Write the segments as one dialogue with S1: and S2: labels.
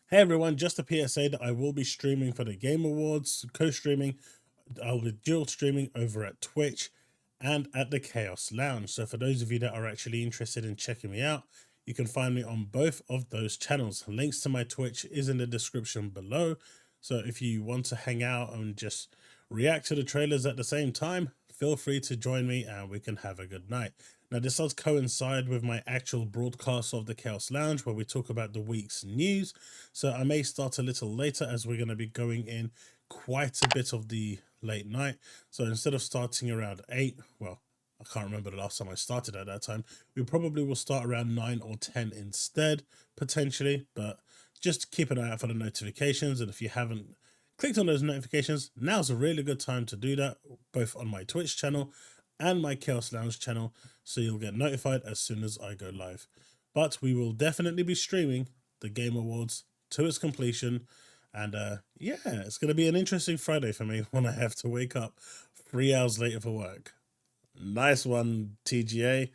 S1: Hey everyone, just a PSA that I will be streaming for the Game Awards, co-streaming. I'll be dual streaming over at Twitch and at the Chaos Lounge. So for those of you that are actually interested in checking me out, you can find me on both of those channels. Links to my Twitch is in the description below. So if you want to hang out and just react to the trailers at the same time, feel free to join me and we can have a good night. Now, this does coincide with my actual broadcast of the Chaos Lounge where we talk about the week's news. So I may start a little later as we're going to be going in quite a bit of the late night. So instead of starting around 8, well, I can't remember the last time I started at that time. We probably will start around 9 or 10 instead, potentially. But just keep an eye out for the notifications. And if you haven't clicked on those notifications, now's a really good time to do that, both on my Twitch channel and my Chaos Lounge channel, so you'll get notified as soon as I go live. But we will definitely be streaming the Game Awards to its completion, and yeah, it's going to be an interesting Friday for me when I have to wake up 3 hours later for work. Nice one, TGA.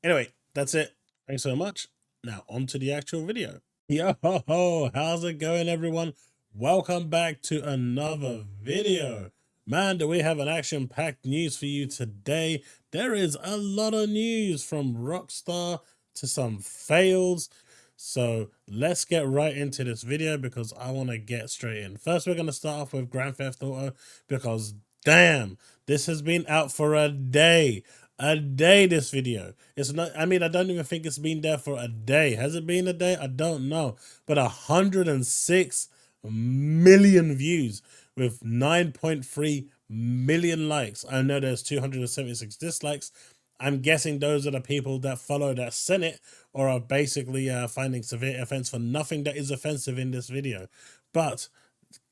S1: Anyway, that's it. Thanks so much. Now on to the actual video. Yo ho ho, how's it going everyone? Welcome back to another video. Man, do we have an action-packed news for you today. There is a lot of news from Rockstar to some fails. So let's get right into this video because I want to get straight in. First, we're going to start off with Grand Theft Auto because damn, this has been out for a day. A day, this video. It's not, I mean, I don't even think it's been there for a day. Has it been a day? I don't know. But 106 million views with 9.3 million likes. I know there's 276 dislikes. I'm guessing those are the people that follow that sent it or are basically finding severe offense for nothing that is offensive in this video. But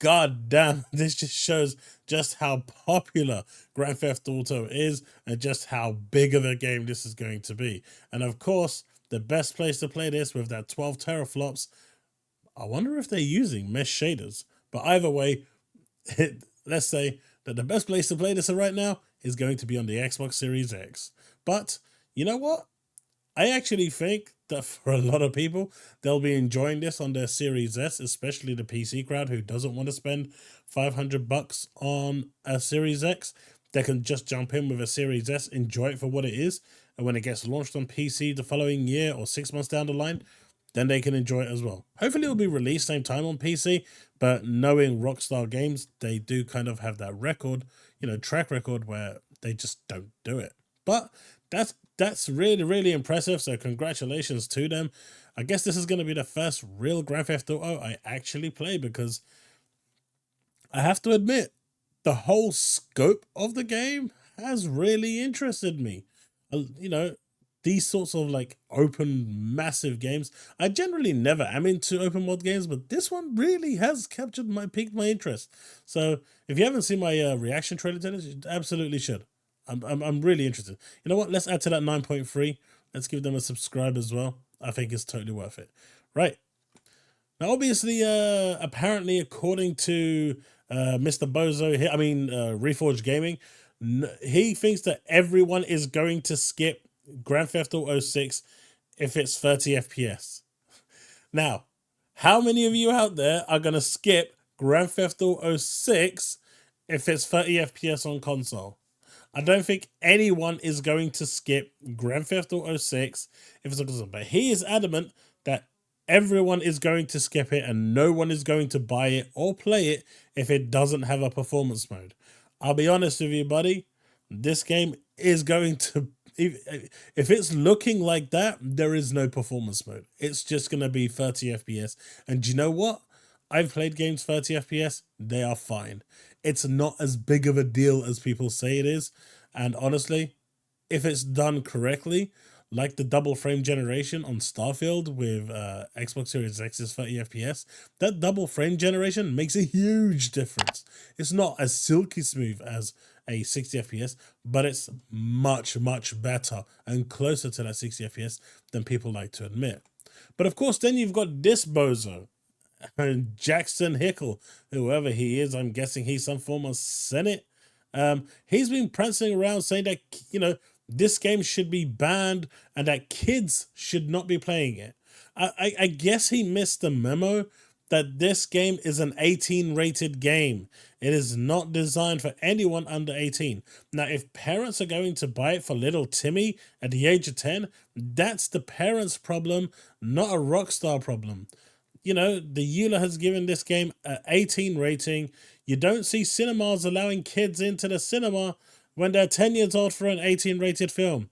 S1: god damn, this just shows just how popular Grand Theft Auto is and just how big of a game this is going to be. And of course, the best place to play this with that 12 teraflops, I wonder if they're using mesh shaders. But either way, let's say that the best place to play this right now is going to be on the Xbox Series X. But you know what? I actually think that for a lot of people, they'll be enjoying this on their Series S, especially the PC crowd who doesn't want to spend $500 on a Series X. They can just jump in with a Series S, enjoy it for what it is, and when it gets launched on PC the following year or 6 months down the line, then they can enjoy it as well. Hopefully it'll be released same time on PC, but knowing Rockstar Games, they do kind of have that record, track record where they just don't do it. But that's really impressive, so congratulations to them. I guess this is going to be the first real Grand Theft Auto I actually play because I have to admit, the whole scope of the game has really interested me. These sorts of like open massive games, I generally never am into open world games, but this one really has piqued my interest. So if you haven't seen my reaction trailer to this, you absolutely should. I'm really interested. You know what? Let's add to that 9.3. Let's give them a subscribe as well. I think it's totally worth it. Right. Now, obviously, apparently, according to Mr. Bozo here, Reforged Gaming, he thinks that everyone is going to skip Grand Theft Auto 6 if it's 30 FPS. Now, how many of you out there are going to skip Grand Theft Auto 6 if it's 30 FPS on console? I don't think anyone is going to skip Grand Theft Auto 6 if it's on console, but he is adamant that everyone is going to skip it and no one is going to buy it or play it if it doesn't have a performance mode. I'll be honest with you, buddy. This game is going to, if it's looking like that, there is no performance mode. It's just going to be 30 FPS. And do you know what? I've played games 30 FPS. They are fine. It's not as big of a deal as people say it is. And honestly, if it's done correctly, like the double frame generation on Starfield with Xbox Series X's 30 FPS, that double frame generation makes a huge difference. It's not as silky smooth as a 60 FPS, but it's much better and closer to that 60 FPS than people like to admit. But of course, then you've got this bozo, Jackson Hickle, whoever he is. I'm guessing he's some form of Senate. He's been prancing around saying that, this game should be banned and that kids should not be playing it. I guess he missed the memo that this game is an 18 rated game. It is not designed for anyone under 18. Now, if parents are going to buy it for little Timmy at the age of 10, that's the parents' problem, not a Rockstar problem. You know, the EULA has given this game an 18 rating. You don't see cinemas allowing kids into the cinema when they're 10 years old for an 18 rated film.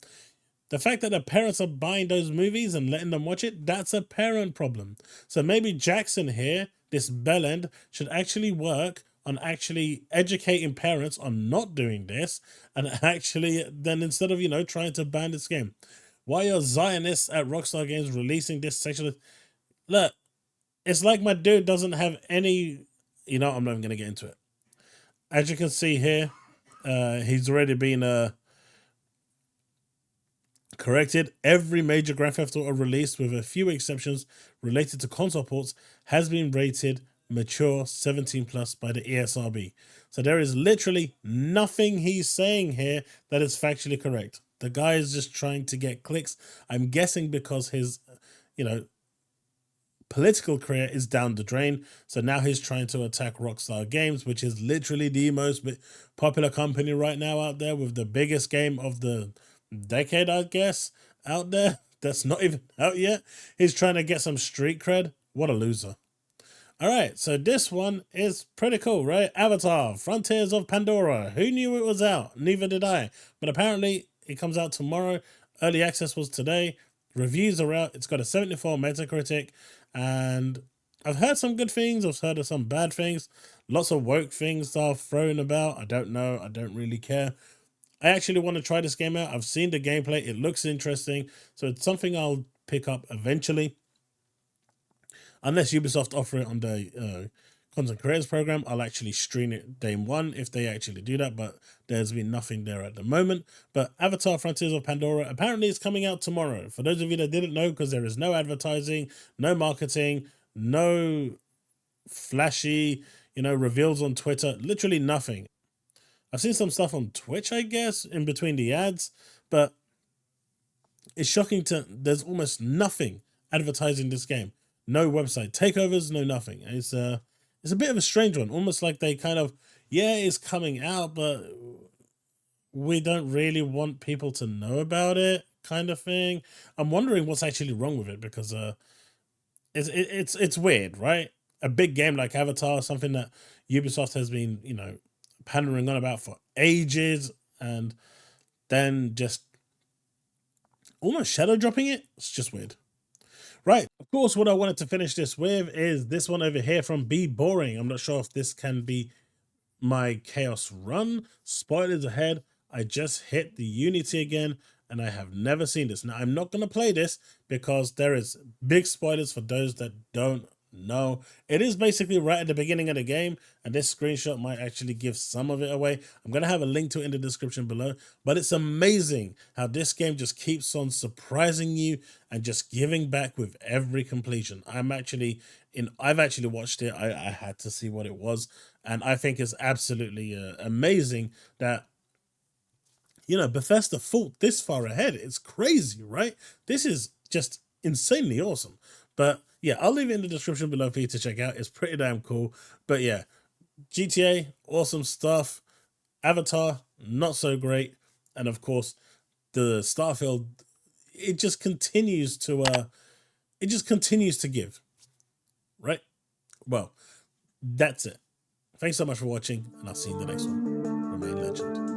S1: The fact that the parents are buying those movies and letting them watch it, that's a parent problem. So maybe Jackson here, this bellend, should actually work on actually educating parents on not doing this, and actually then instead of, you know, trying to ban this game. Why are Zionists at Rockstar Games releasing this sexual... Look, it's like my dude doesn't have any... You know, I'm not even going to get into it. As you can see here, he's already been... corrected. Every major Grand Theft Auto release, with a few exceptions related to console ports, has been rated mature 17 plus by the ESRB. So there is literally nothing he's saying here that is factually correct. The guy is just trying to get clicks. I'm guessing because his, you know, political career is down the drain. So now he's trying to attack Rockstar Games, which is literally the most popular company right now out there, with the biggest game of the decade, I guess, out there that's not even out yet. He's trying to get some street cred. What a loser. All right, so this one is pretty cool, right? Avatar, Frontiers of Pandora. Who knew it was out? Neither did I. But apparently it comes out tomorrow. Early access was today. Reviews are out. It's got a 74 Metacritic. And I've heard some good things. I've heard of some bad things. Lots of woke things are thrown about. I don't know. I don't really care. I actually want to try this game out. I've seen the gameplay. It looks interesting. So it's something I'll pick up eventually. Unless Ubisoft offer it on the Content Creators Program, I'll actually stream it day one if they actually do that. But there's been nothing there at the moment. But Avatar Frontiers of Pandora, apparently it's coming out tomorrow. For those of you that didn't know, because there is no advertising, no marketing, no flashy, you know, reveals on Twitter, literally nothing. I've seen some stuff on Twitch, I guess, in between the ads, but it's shocking there's almost nothing advertising this game. No website takeovers, no nothing. It's a bit of a strange one, almost like they kind of, yeah, it's coming out, but we don't really want people to know about it, kind of thing. I'm wondering what's actually wrong with it, because it's weird, right? A big game like Avatar, something that Ubisoft has been, you know, pandering on about for ages, and then just almost shadow dropping it. It's just weird. Right, of course, what I wanted to finish this with is this one over here from Be Boring. I'm not sure if this can be my Chaos run. Spoilers ahead. I just hit the Unity again, and I have never seen this. Now, I'm not going to play this because there is big spoilers for those that don't know. It is basically right at the beginning of the game, and this screenshot might actually give some of it away. I'm going to have a link to it in the description below, but it's amazing how this game just keeps on surprising you and just giving back with every completion. I've actually watched it. I had to see what it was, and I think it's absolutely amazing that, you know, Bethesda thought this far ahead. It's crazy, right? This is just insanely awesome. But yeah, I'll leave it in the description below for you to check out. It's pretty damn cool. But yeah, GTA, awesome stuff. Avatar, not so great. And of course, the Starfield, it just continues to give, right? Well, that's it. Thanks so much for watching, and I'll see you in the next one. Remain legend.